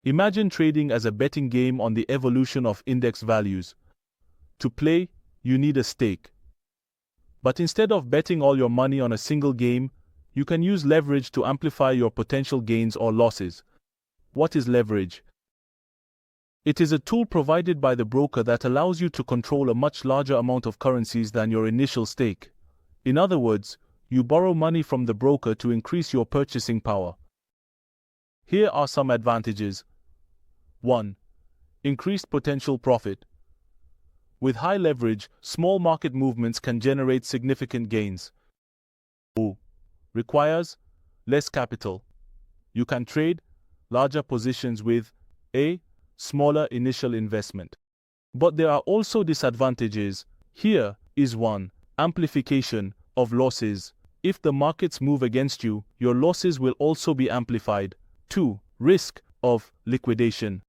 Imagine trading as a betting game on the evolution of index values. To play, you need a stake. But instead of betting all your money on a single game, you can use leverage to amplify your potential gains or losses. What is leverage? It is a tool provided by the broker that allows you to control a much larger amount of currencies than your initial stake. In other words, you borrow money from the broker to increase your purchasing power. Here are some advantages. 1. Increased potential profit. With high leverage, small market movements can generate significant gains. 2. Requires less capital. You can trade larger positions with a smaller initial investment. But there are also disadvantages. Here is one: amplification of losses. If the markets move against you, your losses will also be amplified. 2. Risk of liquidation.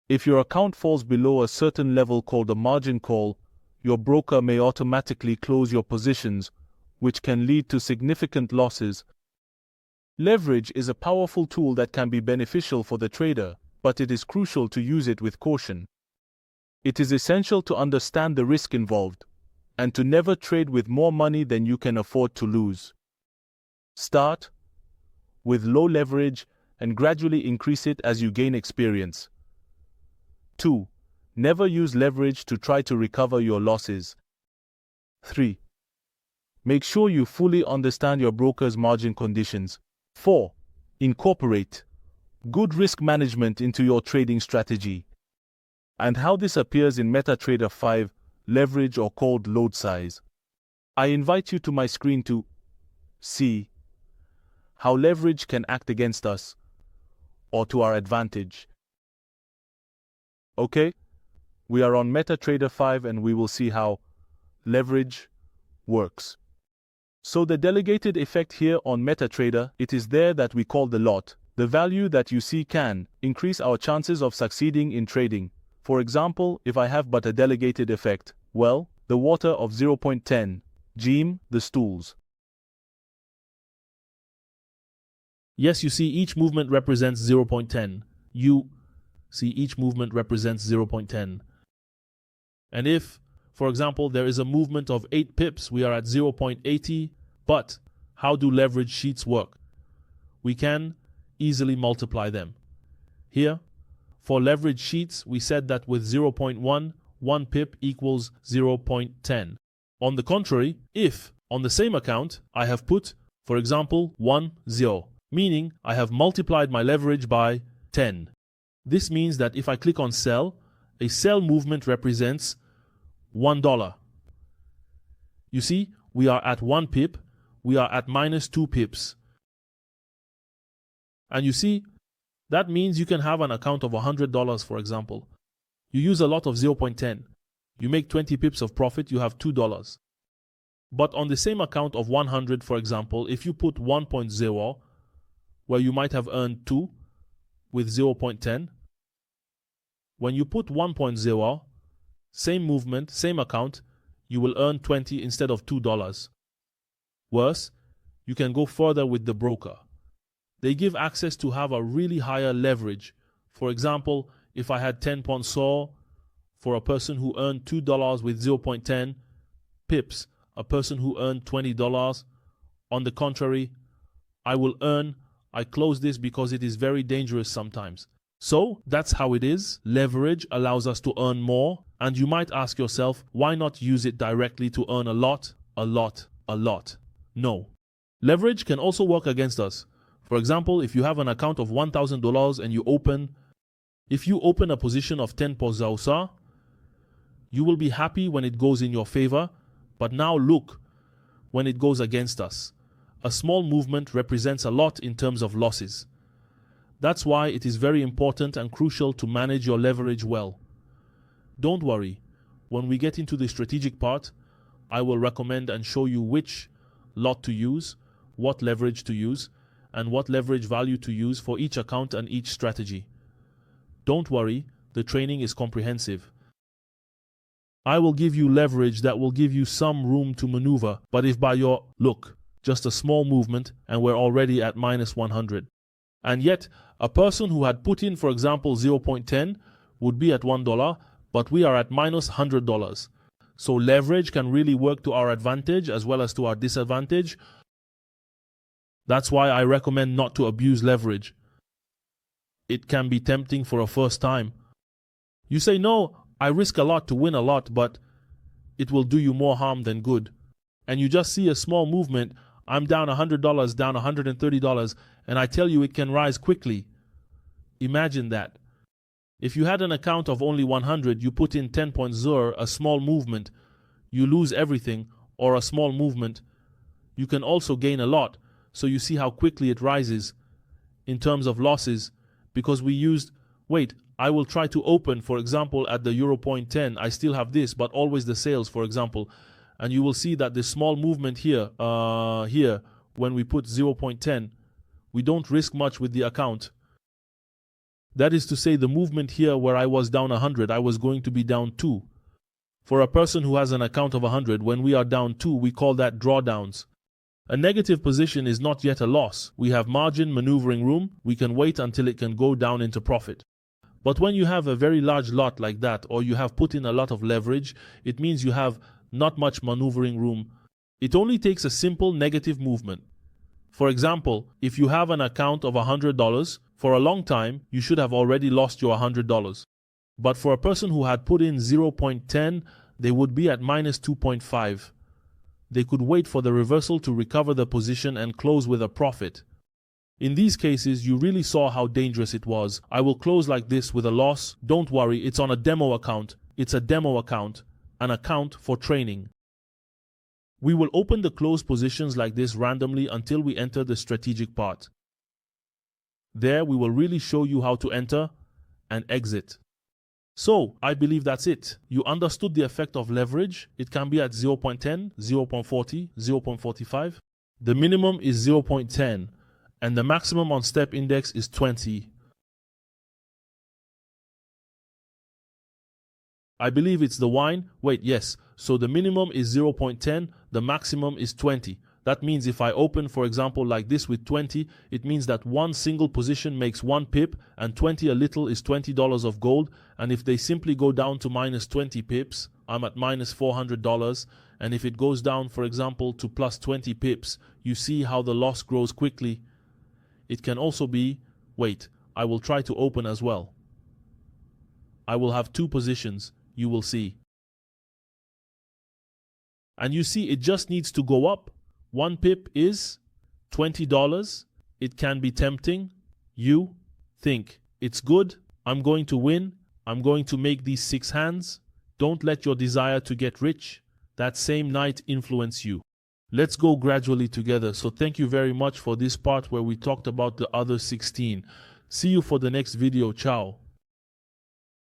If your account falls below a certain level called a margin call, your broker may automatically close your positions, which can lead to significant losses. Leverage is a powerful tool that can be beneficial for the trader, but it is crucial to use it with caution. It is essential to understand the risk involved, and to never trade with more money than you can afford to lose. Start with low leverage and gradually increase it as you gain experience. 2. Never use leverage to try to recover your losses. 3. Make sure you fully understand your broker's margin conditions. 4. Incorporate good risk management into your trading strategy. And how this appears in MetaTrader 5, leverage or called load size. I invite you to my screen to see how leverage can act against us or to our advantage. Okay, we are on MetaTrader 5 and we will see how leverage works. So the delegated effect here on MetaTrader, it is there that we call the lot. The value that you see can increase our chances of succeeding in trading. For example, if I have but a delegated effect, well, the water of 0.10, gym, the stools. Yes, you see each movement represents 0.10. You see each movement represents 0.10. And if, for example, there is a movement of 8 pips, we are at 0.80. But how do leverage sheets work? We can easily multiply them. Here, for leverage sheets, we said that with 0.1, 1 pip equals 0.10. On the contrary, if on the same account I have put, for example, 0, meaning I have multiplied my leverage by 10. This means that if I click on sell, a sell movement represents $1. You see, we are at 1 pip, we are at minus 2 pips. And you see, that means you can have an account of $100, for example. You use a lot of 0.10. You make 20 pips of profit, you have $2. But on the same account of 100, for example, if you put 1.0, where you might have earned 2 with 0.10, when you put 1.0, same movement, same account, you will earn 20 instead of $2. Worse, you can go further with the broker. They give access to have a really higher leverage. For example, if I had 10 Ponsor for a person who earned $2 with 0.10 pips, a person who earned $20, on the contrary, I close this because it is very dangerous sometimes. So that's how it is. Leverage allows us to earn more, and you might ask yourself, why not use it directly to earn a lot? No. Leverage can also work against us. For example, if you have an account of $1,000 and if you open a position of 10 Pozausa, you will be happy when it goes in your favor, but now look when it goes against us. A small movement represents a lot in terms of losses. That's why it is very important and crucial to manage your leverage well. Don't worry, when we get into the strategic part, I will recommend and show you which lot to use, what leverage to use, and what leverage value to use for each account and each strategy. Don't worry, the training is comprehensive. I will give you leverage that will give you some room to maneuver, but if by your look, just a small movement and we're already at minus 100. And yet, a person who had put in, for example, 0.10 would be at $1, but we are at minus $100. So leverage can really work to our advantage as well as to our disadvantage. That's why I recommend not to abuse leverage. It can be tempting for a first time. You say, no, I risk a lot to win a lot, but it will do you more harm than good. And you just see a small movement, I'm down $100, down $130, and I tell you it can rise quickly. Imagine that. If you had an account of only 100, you put in 10.0, a small movement, you lose everything, or a small movement. You can also gain a lot, so you see how quickly it rises in terms of losses, because we used, wait, I will try to open, for example, at the Euro.10, I still have this, but always the sales, for example, and you will see that the small movement here, when we put 0.10, we don't risk much with the account. That is to say, the movement here where I was down 100, I was going to be down 2. For a person who has an account of 100, when we are down 2, we call that drawdowns. A negative position is not yet a loss. We have margin maneuvering room. We can wait until it can go down into profit. But when you have a very large lot like that, or you have put in a lot of leverage, it means you have not much maneuvering room. It only takes a simple negative movement. For example, if you have an account of $100, for a long time, you should have already lost your $100. But for a person who had put in 0.10, they would be at minus 2.5. They could wait for the reversal to recover the position and close with a profit. In these cases, you really saw how dangerous it was. I will close like this with a loss. Don't worry, it's on a demo account. It's a demo account, an account for training. We will open the closed positions like this randomly until we enter the strategic part. There, we will really show you how to enter and exit. So, I believe that's it. You understood the effect of leverage. It can be at 0.10, 0.40, 0.45. The minimum is 0.10, and the maximum on step index is 20. I believe it's the wine. Wait, yes. So the minimum is 0.10, the maximum is 20. That means if I open, for example, like this with 20, it means that one single position makes 1 pip, and 20 a little is $20 of gold. And if they simply go down to minus 20 pips, I'm at minus $400. And if it goes down, for example, to plus 20 pips, you see how the loss grows quickly. It can also be, wait, I will try to open as well. I will have 2 positions, you will see. And you see it just needs to go up. 1 pip is $20. It can be tempting. You think it's good. I'm going to win. I'm going to make these 6 hands. Don't let your desire to get rich that same night influence you. Let's go gradually together. So thank you very much for this part where we talked about the other 16. See you for the next video. Ciao.